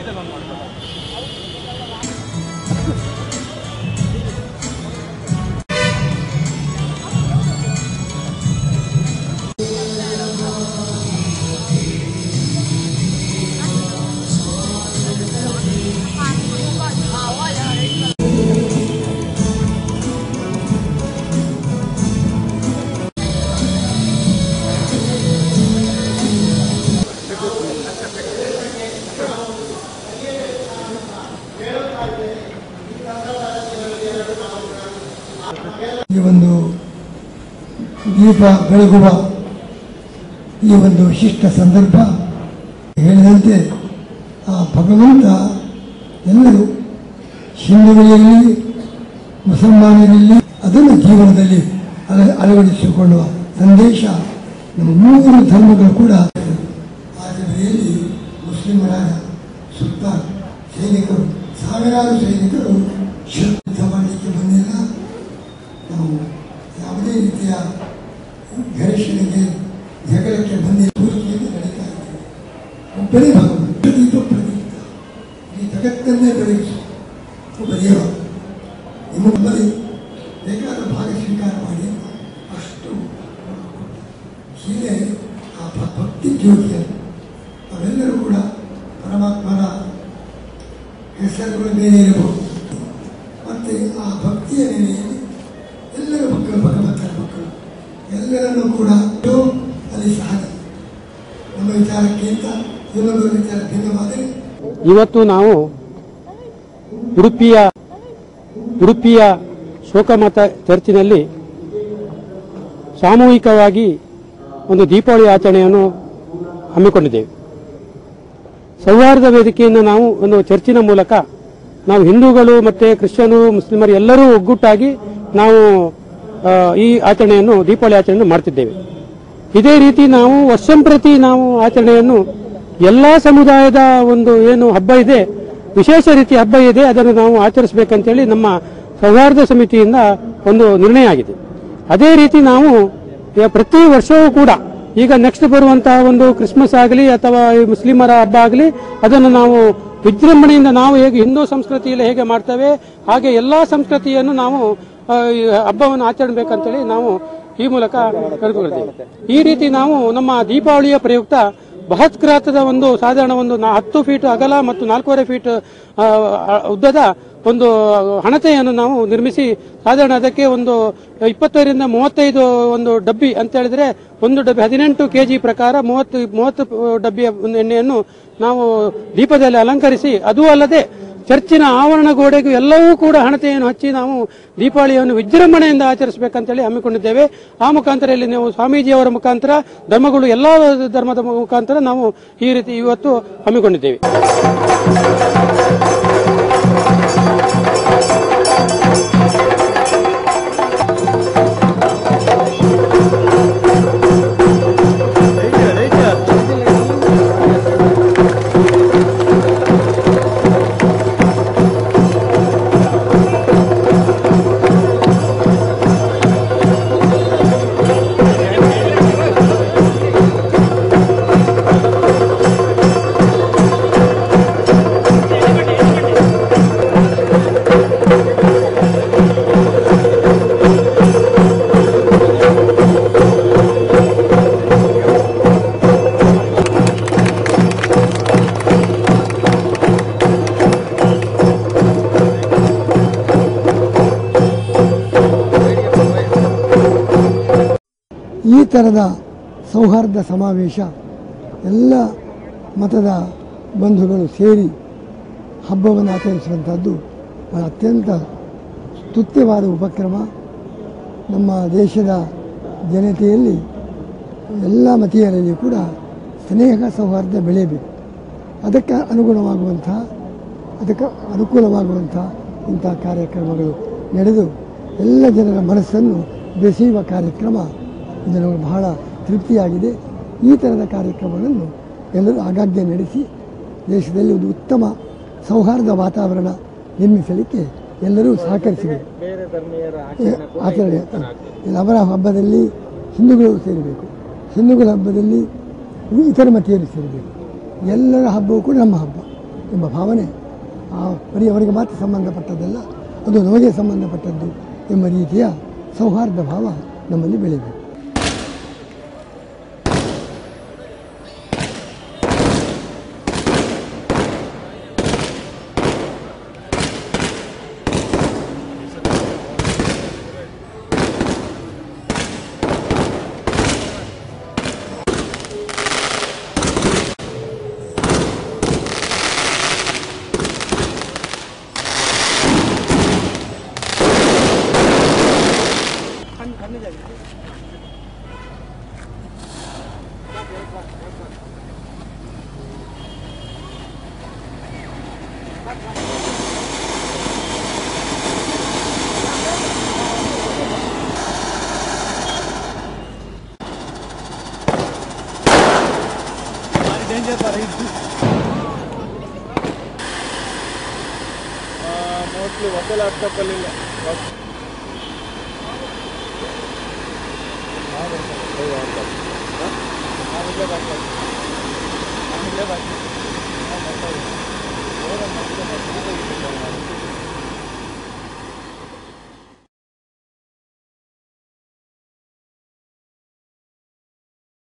ಈ ಒಂದು ದೀಪ ಬೆಳಗುವ ಈ ಒಂದು ವಿಶಿಷ್ಟ ಸಂದರ್ಭ ಹೇಳಿದಂತೆ ಆ ಭಗವಂತ ಎಲ್ಲರೂ ಹಿಂದೂಗಳಲ್ಲಿ ಮುಸಲ್ಮಾನರಲ್ಲಿ ಅದನ್ನು ಜೀವನದಲ್ಲಿ ಅಳವಡಿಸಿಕೊಳ್ಳುವ ಸಂದೇಶ ನಮ್ಮ ಮೂರು ಧರ್ಮಗಳು ಕೂಡ ಆಚರಣೆಯಲ್ಲಿ ಮುಸ್ಲಿಮರಾದ ಸುಲ್ತಾನ್ ಸೈನಿಕರು ಸಾವಿರಾರು ಸೈನಿಕರು ಯುದ್ಧ ಮಾಡಲಿಕ್ಕೆ ಬಂದಿಲ್ಲ. ನಾವು ಯಾವುದೇ ರೀತಿಯ ಘರ್ಷಣೆಗೆ ಜಗಳಕ್ಕೆ ಬಂದಿಲ್ಲ. ಪೂರ್ತಿಯಲ್ಲಿ ನಡೀತಾ ಇದ್ದೇವೆ. ಒಬ್ಬನೇ ಭಗವಂತ ಪ್ರದೀಪ ಈ ಜಗತ್ತನ್ನೇ ಬೆಳಗಿಸು ಬರೆಯುವ ನಿಮ್ಮಲ್ಲಿ ಬೇಕಾದ ಭಾಗ ಸ್ವೀಕಾರ ಮಾಡಿ ಅಷ್ಟು ಹೀಗೆ ಆ ಭಕ್ತಿ ಜ್ಯೋತಿಯನ್ನು ನಾವೆಲ್ಲರೂ ಕೂಡ ಪರಮಾತ್ಮನ ಹೆಸರುಗಳು ಬೇರೆ ಇರಬಹುದು. ಮತ್ತು ಆ ಭಕ್ತಿಯ ನೆಲೆಯಲ್ಲಿ ಎಲ್ಲರ ಮಕ್ಕಳು ಭಗವಂತನ ಮಕ್ಕಳು ಎಲ್ಲರನ್ನೂ ಕೂಡ ಅಲ್ಲಿ ಸಹಜ ನಮ್ಮ ವಿಚಾರಕ್ಕಿಂತ ಇನ್ನೊಬ್ಬರ ವಿಚಾರ ಭಿನ್ನವಾದರೆ ಇವತ್ತು ನಾವು ಉಡುಪಿಯ ಶೋಕಮತ ಚರ್ಚಿನಲ್ಲಿ ಸಾಮೂಹಿಕವಾಗಿ ಒಂದು ದೀಪಾವಳಿ ಆಚರಣೆಯನ್ನು ಹಮ್ಮಿಕೊಂಡಿದ್ದೇವೆ. ಸೌಹಾರ್ದ ವೇದಿಕೆಯಿಂದ ನಾವು ಒಂದು ಚರ್ಚಿನ ಮೂಲಕ ನಾವು ಹಿಂದೂಗಳು ಮತ್ತೆ ಕ್ರಿಶ್ಚಿಯನ್ ಮುಸ್ಲಿಮರು ಎಲ್ಲರೂ ಒಗ್ಗೂಟಾಗಿ ನಾವು ಈ ಆಚರಣೆಯನ್ನು ದೀಪಾವಳಿ ಆಚರಣೆಯನ್ನು ಮಾಡ್ತಿದ್ದೇವೆ. ಇದೇ ರೀತಿ ನಾವು ವರ್ಷಂಪ್ರತಿ ನಾವು ಆಚರಣೆಯನ್ನು ಎಲ್ಲಾ ಸಮುದಾಯದ ಒಂದು ಏನು ಹಬ್ಬ ಇದೆ, ವಿಶೇಷ ರೀತಿಯ ಹಬ್ಬ ಇದೆ, ಅದನ್ನು ನಾವು ಆಚರಿಸಬೇಕಂತೇಳಿ ನಮ್ಮ ಸೌಹಾರ್ದ ಸಮಿತಿಯಿಂದ ಒಂದು ನಿರ್ಣಯ ಆಗಿದೆ. ಅದೇ ರೀತಿ ನಾವು ಪ್ರತಿ ವರ್ಷವೂ ಕೂಡ ಈಗ ನೆಕ್ಸ್ಟ್ ಬರುವಂತಹ ಒಂದು ಕ್ರಿಸ್ಮಸ್ ಆಗಲಿ ಅಥವಾ ಮುಸ್ಲಿಮರ ಹಬ್ಬ ಆಗಲಿ ಅದನ್ನು ನಾವು ವಿಜೃಂಭಣೆಯಿಂದ ನಾವು ಹೇಗೆ ಹಿಂದೂ ಸಂಸ್ಕೃತಿಯಲ್ಲಿ ಹೇಗೆ ಮಾಡ್ತೇವೆ ಹಾಗೆ ಎಲ್ಲಾ ಸಂಸ್ಕೃತಿಯನ್ನು ನಾವು ಹಬ್ಬವನ್ನು ಆಚರಿಸಬೇಕಂತೇಳಿ ನಾವು ಈ ಮೂಲಕ ಕರೆದುಕೊಂಡಿದ್ದೇವೆ. ಈ ರೀತಿ ನಾವು ನಮ್ಮ ದೀಪಾವಳಿಯ ಪ್ರಯುಕ್ತ ಬೃಹತ್ ಗಾತ್ರದ ಒಂದು ಸಾಧಾರಣ ಒಂದು 10 ಫೀಟ್ ಅಗಲ ಮತ್ತು 4.5 ಫೀಟ್ ಉದ್ದದ ಒಂದು ಹಣತೆಯನ್ನು ನಾವು ನಿರ್ಮಿಸಿ ಸಾಧಾರಣ ಅದಕ್ಕೆ ಒಂದು 20 ರಿಂದ 35 ಒಂದು ಡಬ್ಬಿ ಅಂತ ಹೇಳಿದ್ರೆ ಒಂದು ಡಬ್ಬಿ 18 ಕೆಜಿ ಪ್ರಕಾರ 30 ಡಬ್ಬಿಯ ಎಣ್ಣೆಯನ್ನು ನಾವು ದೀಪದಲ್ಲಿ ಅಲಂಕರಿಸಿ, ಅದೂ ಅಲ್ಲದೆ ಚರ್ಚಿನ ಆವರಣ ಗೋಡೆಗೂ ಎಲ್ಲವೂ ಕೂಡ ಹಣತೆಯನ್ನು ಹಚ್ಚಿ ನಾವು ದೀಪಾವಳಿಯನ್ನು ವಿಜೃಂಭಣೆಯಿಂದ ಆಚರಿಸಬೇಕಂತೇಳಿ ಹಮ್ಮಿಕೊಂಡಿದ್ದೇವೆ. ಆ ಮುಖಾಂತರ ಇಲ್ಲಿ ನಾವು ಸ್ವಾಮೀಜಿಯವರ ಮುಖಾಂತರ ಧರ್ಮಗಳು ಎಲ್ಲಾ ಧರ್ಮದ ಮುಖಾಂತರ ನಾವು ಈ ರೀತಿ ಇವತ್ತು ಹಮ್ಮಿಕೊಂಡಿದ್ದೇವೆ. ಈ ಥರದ ಸೌಹಾರ್ದ ಸಮಾವೇಶ ಎಲ್ಲ ಮತದ ಬಂಧುಗಳು ಸೇರಿ ಹಬ್ಬವನ್ನು ಆಚರಿಸುವಂಥದ್ದು ಅತ್ಯಂತ ಸ್ತುತ್ಯವಾದ ಉಪಕ್ರಮ. ನಮ್ಮ ದೇಶದ ಜನತೆಯಲ್ಲಿ ಎಲ್ಲ ಮತೀಯರಲ್ಲಿ ಕೂಡ ಸ್ನೇಹ ಸೌಹಾರ್ದ ಬೆಳೆಯಬೇಕು. ಅದಕ್ಕೆ ಅನುಕೂಲವಾಗುವಂಥ ಇಂಥ ಕಾರ್ಯಕ್ರಮಗಳು ನಡೆದು ಎಲ್ಲ ಜನರ ಮನಸ್ಸನ್ನು ಬೆಸೆಯುವ ಕಾರ್ಯಕ್ರಮ ಇದು ನಮಗೆ ಬಹಳ ತೃಪ್ತಿಯಾಗಿದೆ. ಈ ಥರದ ಕಾರ್ಯಕ್ರಮಗಳನ್ನು ಎಲ್ಲರೂ ಆಗಾಗ್ಗೆ ನಡೆಸಿ ದೇಶದಲ್ಲಿ ಒಂದು ಉತ್ತಮ ಸೌಹಾರ್ದ ವಾತಾವರಣ ನಿರ್ಮಿಸಲಿಕ್ಕೆ ಎಲ್ಲರೂ ಸಹಕರಿಸಬೇಕು. ಆಚರಣೆ ಅವರ ಹಬ್ಬದಲ್ಲಿ ಹಿಂದೂಗಳು ಸೇರಬೇಕು, ಹಿಂದೂಗಳ ಹಬ್ಬದಲ್ಲಿ ಇತರ ಮತೀಯರು ಸೇರಬೇಕು. ಎಲ್ಲರ ಹಬ್ಬವೂ ಕೂಡ ನಮ್ಮ ಹಬ್ಬ. ಎಂಬ ಭಾವನೆ ಬರೀ ಅವರಿಗೆ ಮಾತ್ರ ಸಂಬಂಧಪಟ್ಟದ್ದಲ್ಲ, ಅದು ನಮಗೆ ಸಂಬಂಧಪಟ್ಟದ್ದು ಎಂಬ ರೀತಿಯ ಸೌಹಾರ್ದ ಭಾವ ನಮ್ಮಲ್ಲಿ ಬೆಳೆಯಬೇಕು. ಮೋಸ್ಟ್ಲಿ ಹೊಸ ಲ್ಯಾಪ್ಟಾಪಲ್ಲಿ ಇಲ್ಲ.